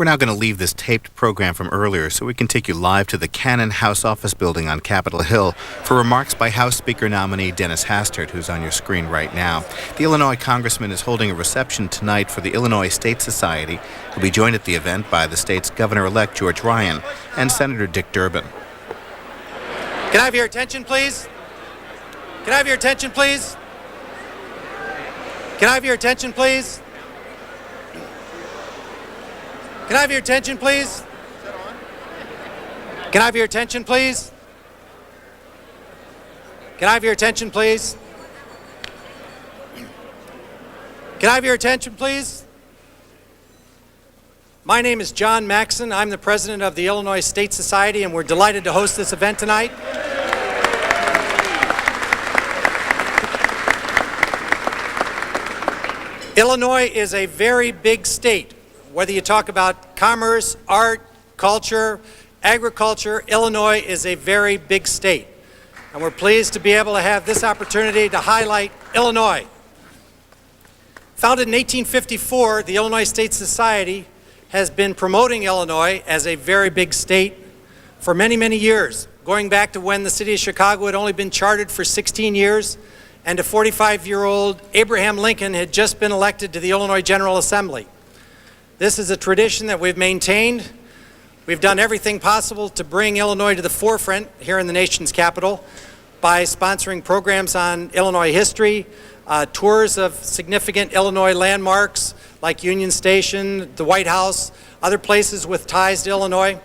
We're now going to leave this taped program from earlier so we can take you live to the Cannon House Office building on Capitol Hill for remarks by House Speaker nominee Dennis Hastert, who's on your screen right now. The Illinois congressman is holding a reception tonight for the Illinois State Society. He'll be joined at the event by the state's governor-elect George Ryan and Senator Dick Durbin. Can I have your attention, please? Can I have your attention, please? Can I have your attention, please? Can I have your attention, please? Can I have your attention, please? Can I have your attention, please? Can I have your attention, please? My name is John Maxson. I'm the president of the Illinois State Society, and we're delighted to host this event tonight. Illinois is a very big state. Whether you talk about commerce, art, culture, agriculture, Illinois is a very big state. And we're pleased to be able to have this opportunity to highlight Illinois. Founded in 1854, the Illinois State Society has been promoting Illinois as a very big state for many, many years, going back to when the city of Chicago had only been chartered for 16 years, and a 45-year-old Abraham Lincoln had just been elected to the Illinois General Assembly. This is a tradition that we've maintained. We've done everything possible to bring Illinois to the forefront here in the nation's capital by sponsoring programs on Illinois history, tours of significant Illinois landmarks like Union Station, the White House, other places with ties to Illinois.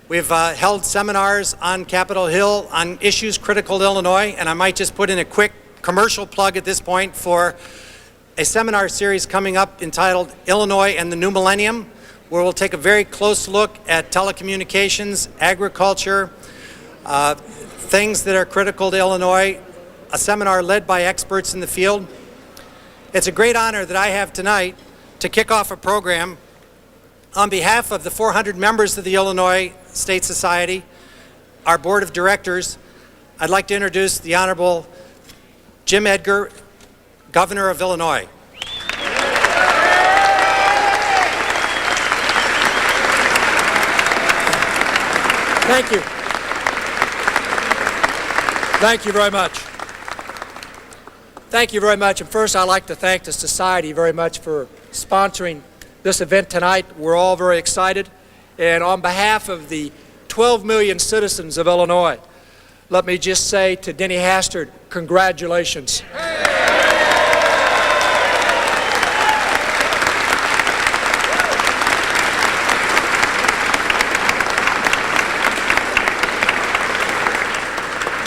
We've held seminars on Capitol Hill on issues critical to Illinois, and I might just put in a quick commercial plug at this point for a seminar series coming up entitled Illinois and the New Millennium, where we'll take a very close look at telecommunications, agriculture, things that are critical to Illinois, a seminar led by experts in the field. It's a great honor that I have tonight to kick off a program on behalf of the 400 members of the Illinois State Society, our board of directors. I'd like to introduce the Honorable Jim Edgar, Governor of Illinois. Thank you. Thank you very much. Thank you very much. And first, I'd like to thank the Society very much for sponsoring this event tonight. We're all very excited. And on behalf of the 12 million citizens of Illinois, let me just say to Denny Hastert, congratulations.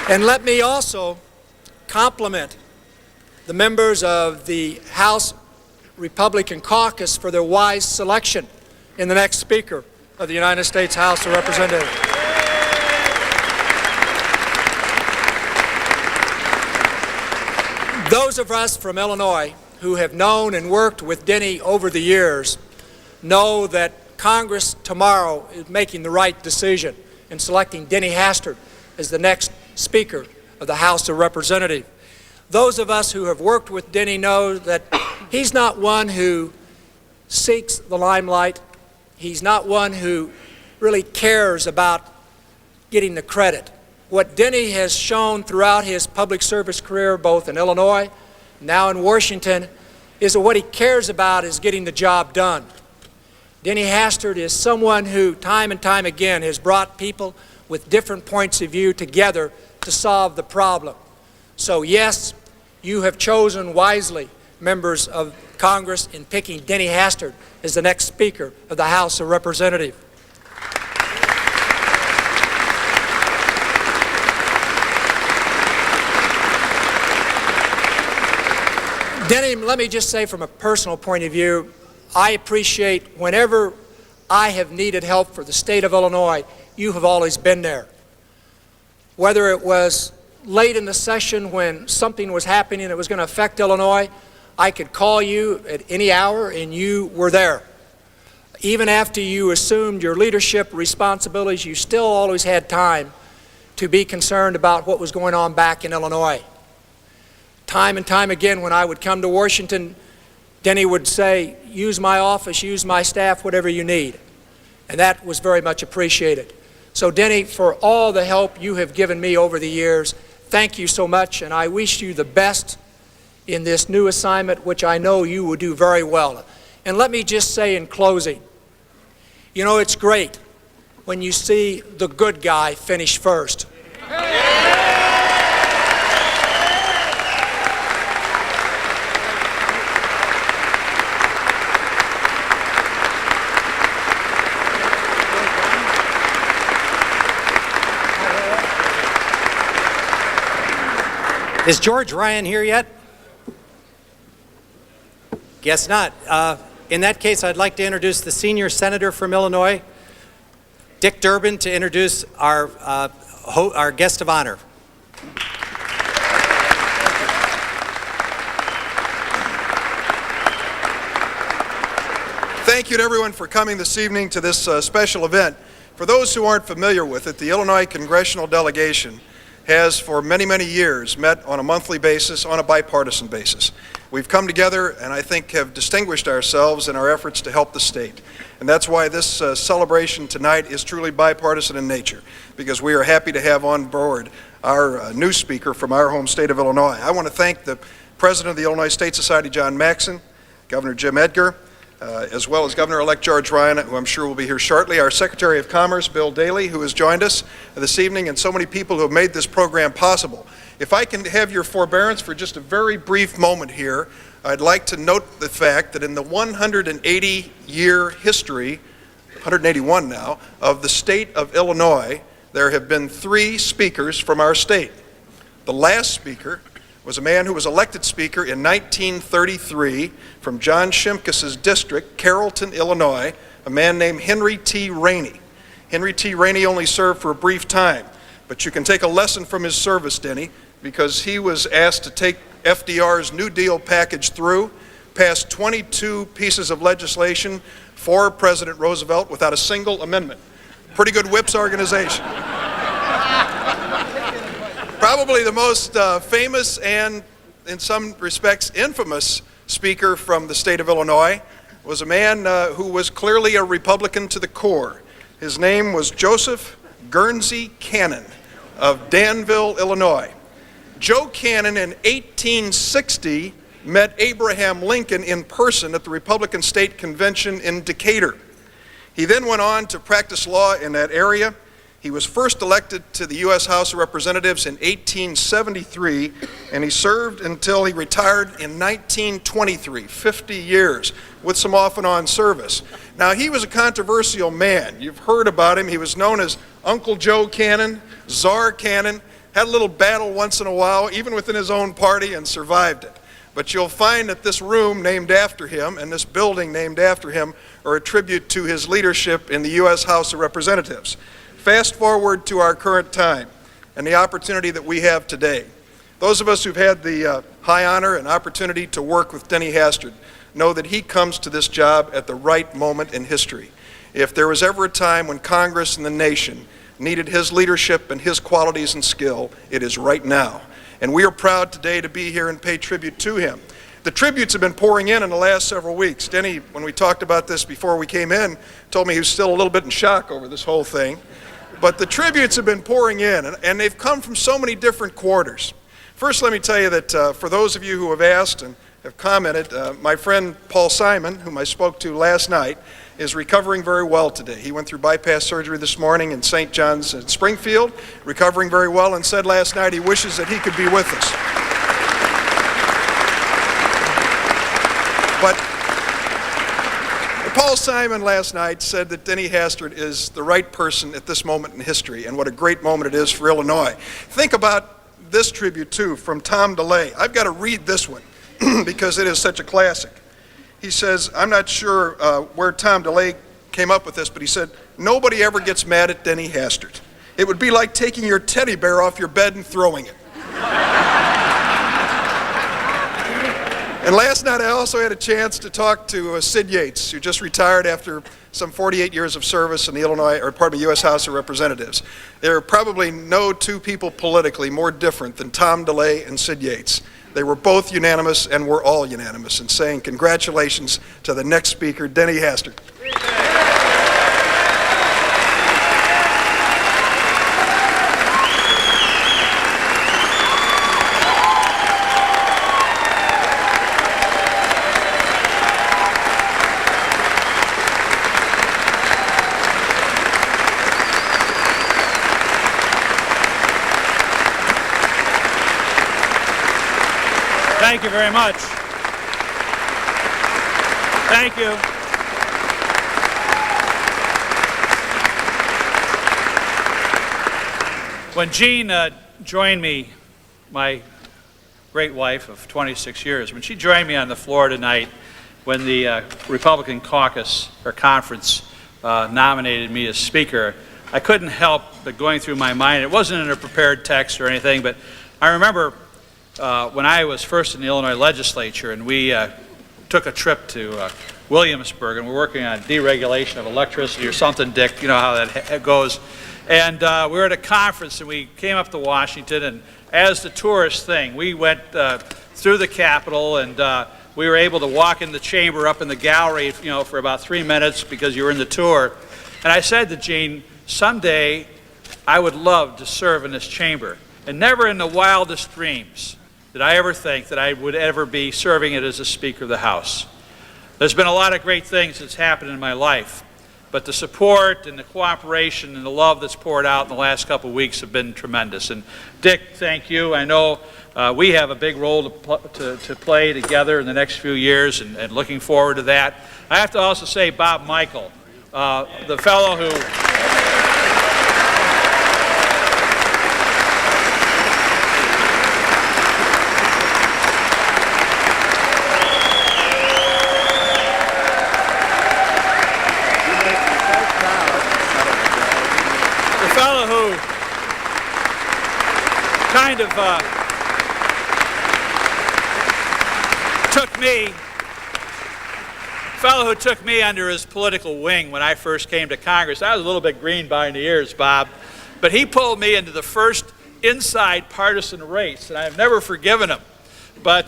And let me also compliment the members of the House Republican Caucus for their wise selection in the next Speaker of the United States House of Representatives. Those of us from Illinois who have known and worked with Denny over the years know that Congress tomorrow is making the right decision in selecting Denny Hastert as the next Speaker of the House of Representatives. Those of us who have worked with Denny know that he's not one who seeks the limelight. He's not one who really cares about getting the credit. What Denny has shown throughout his public service career, both in Illinois, now in Washington, is that what he cares about is getting the job done. Denny Hastert is someone who time and time again has brought people with different points of view together to solve the problem. So yes, you have chosen wisely, members of Congress, in picking Denny Hastert as the next Speaker of the House of Representatives. Denny, let me just say from a personal point of view, I appreciate whenever I have needed help for the state of Illinois, you have always been there. Whether it was late in the session when something was happening that was going to affect Illinois, I could call you at any hour and you were there. Even after you assumed your leadership responsibilities, you still always had time to be concerned about what was going on back in Illinois. Time and time again when I would come to Washington, Denny would say, use my office, use my staff, whatever you need. and that was very much appreciated. So Denny, for all the help you have given me over the years, thank you so much, and I wish you the best in this new assignment, which I know you will do very well. And let me just say in closing, you know, it's great when you see the good guy finish first. Is George Ryan here yet? Guess not. In that case, I'd like to introduce the senior senator from Illinois, Dick Durbin, to introduce our guest of honor. Thank you to everyone for coming this evening to this special event. For those who aren't familiar with it, the Illinois Congressional Delegation has for many, many years met on a monthly basis, on a bipartisan basis. We've come together and I think have distinguished ourselves in our efforts to help the state. And that's why this celebration tonight is truly bipartisan in nature, because we are happy to have on board our new speaker from our home state of Illinois. I want to thank the President of the Illinois State Society, John Maxson, Governor Jim Edgar, as well as Governor-elect George Ryan, who I'm sure will be here shortly, our Secretary of Commerce, Bill Daley, who has joined us this evening, and so many people who have made this program possible. If I can have your forbearance for just a very brief moment here, I'd like to note the fact that in the 180-year history, 181 now, of the state of Illinois, there have been 3 speakers from our state. The last speaker was a man who was elected speaker in 1933 from John Shimkus's district, Carrollton, Illinois, a man named Henry T. Rainey. Henry T. Rainey only served for a brief time, but you can take a lesson from his service, Denny, because he was asked to take FDR's New Deal package through, passed 22 pieces of legislation for President Roosevelt without a single amendment. Pretty good whips organization. Probably the most famous and, in some respects, infamous speaker from the state of Illinois was a man who was clearly a Republican to the core. His name was Joseph Guernsey Cannon of Danville, Illinois. Joe Cannon in 1860 met Abraham Lincoln in person at the Republican State Convention in Decatur. He then went on to practice law in that area. He was first elected to the U.S. House of Representatives in 1873, and he served until he retired in 1923, 50 years, with some off and on service. Now, he was a controversial man. You've heard about him. He was known as Uncle Joe Cannon, Czar Cannon, had a little battle once in a while, even within his own party, and survived it. But you'll find that this room named after him and this building named after him are a tribute to his leadership in the U.S. House of Representatives. Fast forward to our current time and the opportunity that we have today. Those of us who've had the high honor and opportunity to work with Denny Hastert know that he comes to this job at the right moment in history. If there was ever a time when Congress and the nation needed his leadership and his qualities and skill, it is right now. And we are proud today to be here and pay tribute to him. The tributes have been pouring in the last several weeks. Denny, when we talked about this before we came in, told me he was still a little bit in shock over this whole thing. But the tributes have been pouring in, and they've come from so many different quarters. First, let me tell you that for those of you who have asked and have commented, my friend Paul Simon, whom I spoke to last night, is recovering very well today. He went through bypass surgery this morning in St. John's in Springfield, recovering very well, and said last night he wishes that he could be with us. But Paul Simon last night said that Denny Hastert is the right person at this moment in history, and what a great moment it is for Illinois. Think about this tribute, too, from Tom DeLay. I've got to read this one because it is such a classic. He says, I'm not sure where Tom DeLay came up with this, but he said, nobody ever gets mad at Denny Hastert. It would be like taking your teddy bear off your bed and throwing it. And last night I also had a chance to talk to Sid Yates, who just retired after some 48 years of service in the U.S. House of Representatives. There are probably no two people politically more different than Tom DeLay and Sid Yates. They were both unanimous, and we're all unanimous in saying congratulations to the next speaker, Denny Hastert. Thank you very much. Thank you. When Jean joined me, my great wife of 26 years, when she joined me on the floor tonight when the Republican caucus or conference nominated me as Speaker, I couldn't help but going through my mind. It wasn't in a prepared text or anything, but I remember when I was first in the Illinois legislature and we took a trip to Williamsburg and we're working on deregulation of electricity or something, Dick, you know how that goes. And we were at a conference and we came up to Washington, and as the tourist thing, we went through the Capitol and we were able to walk in the chamber up in the gallery, you know, for about 3 minutes because you were in the tour. And I said to Jean, someday I would love to serve in this chamber. And never in the wildest dreams did I ever think that I would ever be serving it as a Speaker of the House. There's been a lot of great things that's happened in my life, but the support and the cooperation and the love that's poured out in the last couple of weeks have been tremendous. And Dick, thank you. I know we have a big role to play together in the next few years, and looking forward to that. I have to also say Bob Michel, the fellow who... kind of took me under his political wing when I first came to Congress. I was a little bit green behind the ears, Bob, but he pulled me into the first inside partisan race, and I've never forgiven him. But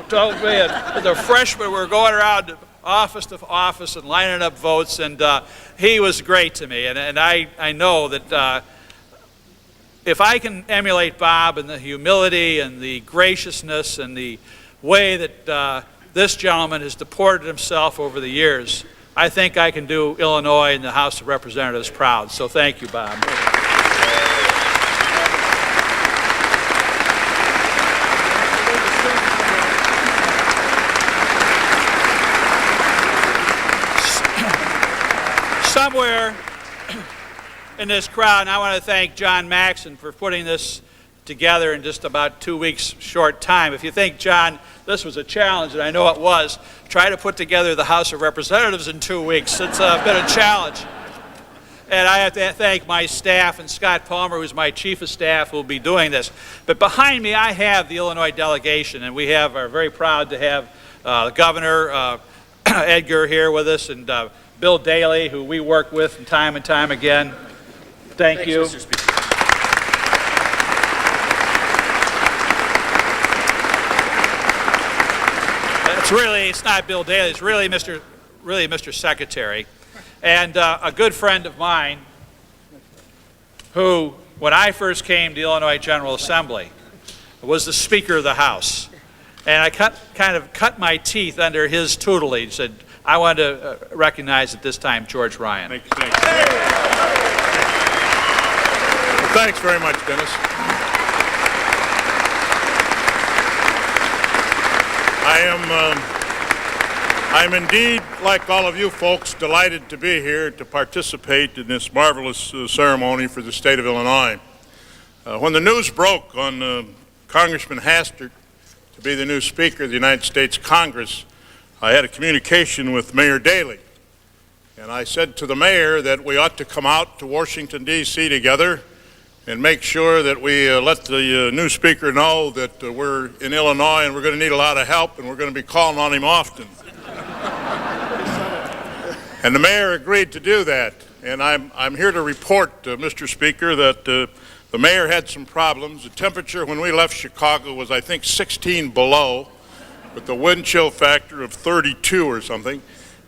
told me as a freshman, we were going around office to office and lining up votes, and he was great to me. And I know that if I can emulate Bob in the humility and the graciousness and the way that this gentleman has deported himself over the years, I think I can do Illinois and the House of Representatives proud. So thank you, Bob. Somewhere in this crowd, and I want to thank John Maxson for putting this together in just about 2 weeks short time. If you think, John, this was a challenge, and I know it was, try to put together the House of Representatives in 2 weeks. It's been a challenge. And I have to thank my staff and Scott Palmer, who's my chief of staff, who will be doing this. But behind me, I have the Illinois delegation, and we are very proud to have the Governor Edgar here with us, and Bill Daley, who we work with and time again. Thank you. Mr. Speaker. It's not Bill Daley, it's really Mr. Secretary. And a good friend of mine who, when I first came to the Illinois General Assembly, was the Speaker of the House. And I kind of cut my teeth under his tutelage. Said, I want to recognize at this time George Ryan. Thank you. Well, thanks very much, Dennis. I'm indeed, like all of you folks, delighted to be here to participate in this marvelous ceremony for the state of Illinois. When the news broke on Congressman Hastert to be the new Speaker of the United States Congress, I had a communication with Mayor Daley, and I said to the mayor that we ought to come out to Washington, D.C. together and make sure that we let the new Speaker know that we're in Illinois and we're going to need a lot of help and we're going to be calling on him often. And the mayor agreed to do that. And I'm here to report, Mr. Speaker, that the mayor had some problems. The temperature when we left Chicago was, I think, 16 below, with the wind chill factor of 32 or something.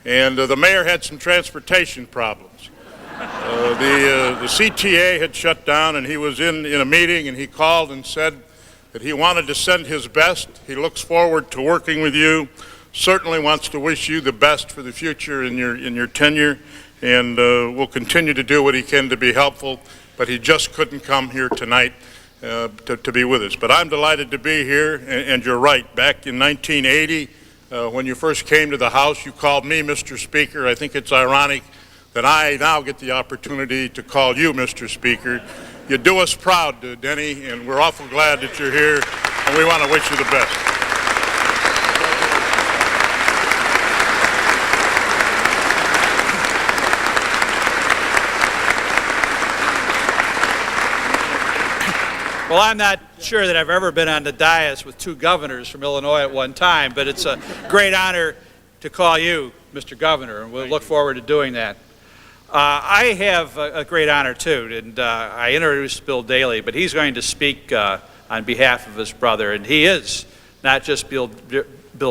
And the mayor had some transportation problems. The CTA had shut down, and he was in a meeting, and he called and said that he wanted to send his best. He looks forward to working with you. Certainly wants to wish you the best for the future in your tenure, and will continue to do what he can to be helpful, but he just couldn't come here tonight. to be with us. But I'm delighted to be here, and you're right. Back in 1980, when you first came to the House, you called me Mr. Speaker. I think it's ironic that I now get the opportunity to call you Mr. Speaker. You do us proud, Denny, and we're awful glad that you're here, and we want to wish you the best. Well, I'm not sure that I've ever been on the dais with two governors from Illinois at one time, but it's a great honor to call you Mr. Governor, and we'll look forward to doing that. I have a great honor, too, and I introduced Bill Daley, but he's going to speak on behalf of his brother, and he is not just Bill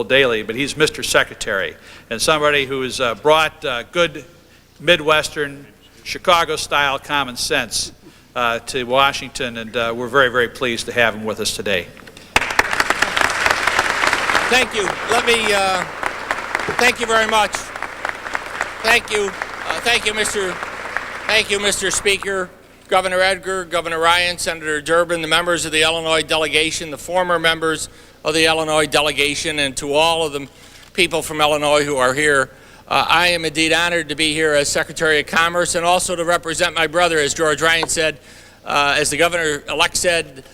Daley, but he's Mr. Secretary, and somebody who has brought good Midwestern, Chicago-style common sense to Washington, and we're very, very pleased to have him with us today. Thank you. Thank you very much. Thank you. Thank you, Mr. Speaker, Governor Edgar, Governor Ryan, Senator Durbin, the members of the Illinois delegation, the former members of the Illinois delegation, and to all of the people from Illinois who are here. I am indeed honored to be here as Secretary of Commerce and also to represent my brother, as George Ryan said. As the Governor-elect said,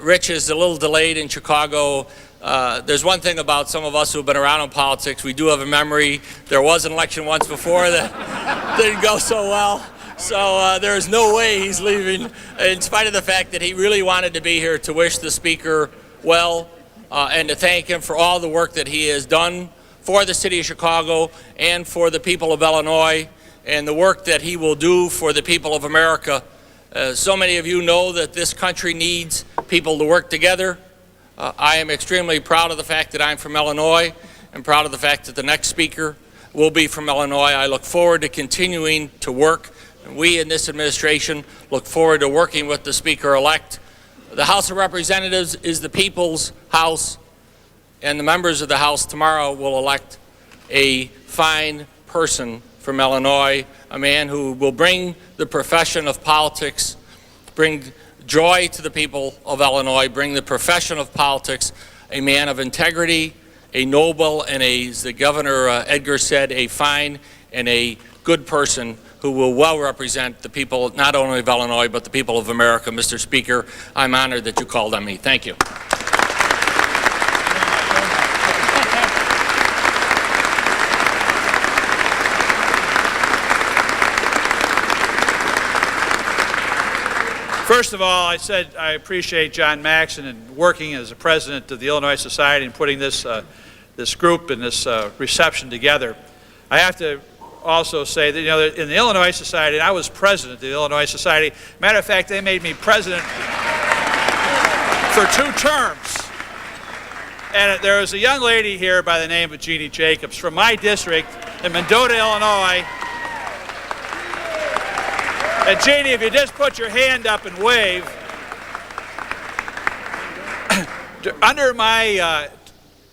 Rich is a little delayed in Chicago. There's one thing about some of us who have been around in politics. We do have a memory. There was an election once before that didn't go so well. So there is no way he's leaving, in spite of the fact that he really wanted to be here to wish the Speaker well and to thank him for all the work that he has done for the city of Chicago and for the people of Illinois, and the work that he will do for the people of America. So many of you know that this country needs people to work together. I am extremely proud of the fact that I'm from Illinois and proud of the fact that the next speaker will be from Illinois. I look forward to continuing to work. And we in this administration look forward to working with the Speaker-elect. The House of Representatives is the people's house, and the members of the House tomorrow will elect a fine person from Illinois, a man who will bring the profession of politics, bring joy to the people of Illinois, bring the profession of politics, a man of integrity, a noble, and as the Governor Edgar said, a fine and a good person who will well represent the people not only of Illinois, but the people of America. Mr. Speaker, I'm honored that you called on me. Thank you. First of all, I said I appreciate John Maxson and working as the president of the Illinois Society and putting this group and this reception together. I have to also say that, you know, in the Illinois Society, I was president of the Illinois Society. Matter of fact, they made me president for 2 terms. And there was a young lady here by the name of Jeannie Jacobs from my district in Mendota, Illinois. And Jeannie, if you just put your hand up and wave, under my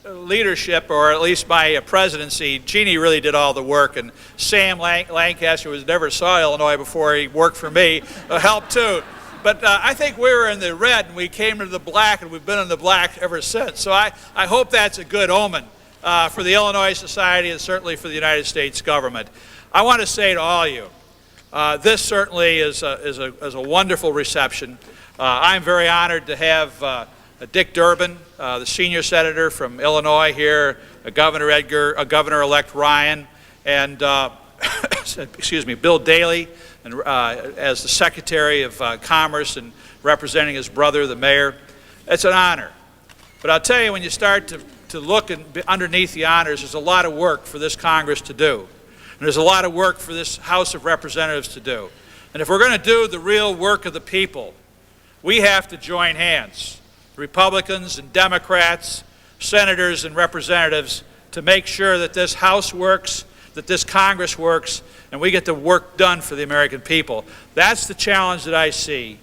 leadership, or at least my presidency, Jeannie really did all the work, and Sam Lancaster, who never saw Illinois before he worked for me, helped too. But I think we were in the red and we came into the black, and we've been in the black ever since. So I hope that's a good omen for the Illinois Society and certainly for the United States government. I want to say to all of you, this certainly is a wonderful reception. I'm very honored to have Dick Durbin, the senior senator from Illinois here, Governor Edgar, Governor-elect Ryan, and excuse me, Bill Daley, and as the Secretary of Commerce and representing his brother, the mayor. It's an honor. But I'll tell you, when you start to look underneath the honors, there's a lot of work for this Congress to do. And there's a lot of work for this House of Representatives to do. And if we're going to do the real work of the people, we have to join hands, Republicans and Democrats, senators and representatives, to make sure that this House works, that this Congress works, and we get the work done for the American people. That's the challenge that I see.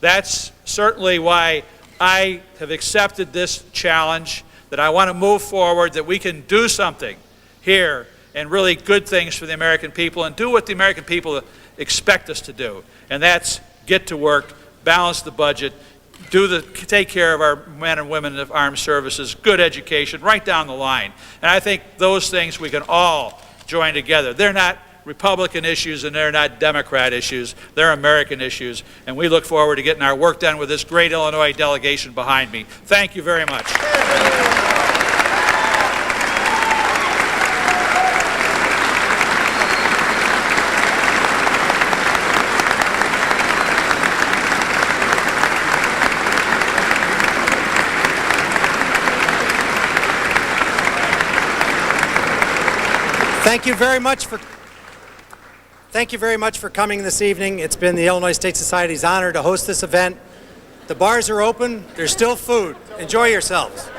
That's certainly why I have accepted this challenge, that I want to move forward, that we can do something here and really good things for the American people and do what the American people expect us to do. And that's get to work, balance the budget, take care of our men and women of armed services, good education, right down the line. And I think those things we can all join together. They're not Republican issues and they're not Democrat issues. They're American issues. And we look forward to getting our work done with this great Illinois delegation behind me. Thank you very much. Thank you very much for coming this evening. It's been the Illinois State Society's honor to host this event. The bars are open. There's still food. Enjoy yourselves.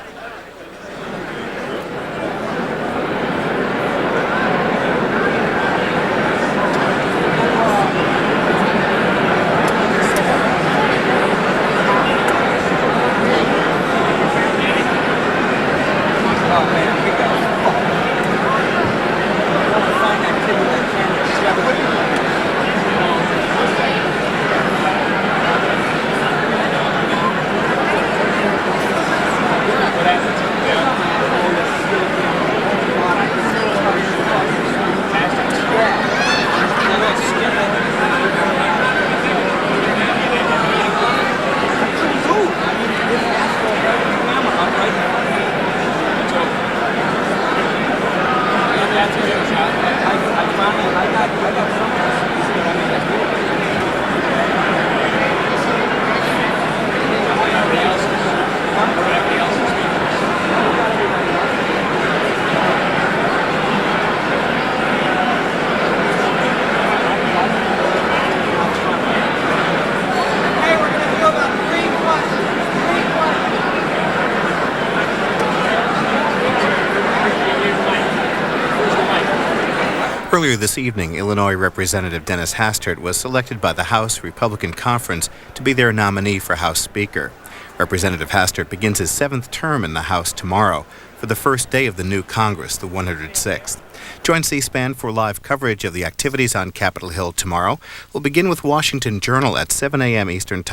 Earlier this evening, Illinois Representative Dennis Hastert was selected by the House Republican Conference to be their nominee for House Speaker. Representative Hastert begins his 7th term in the House tomorrow for the first day of the new Congress, the 106th. Join C-SPAN for live coverage of the activities on Capitol Hill tomorrow. We'll begin with Washington Journal at 7 a.m. Eastern Time.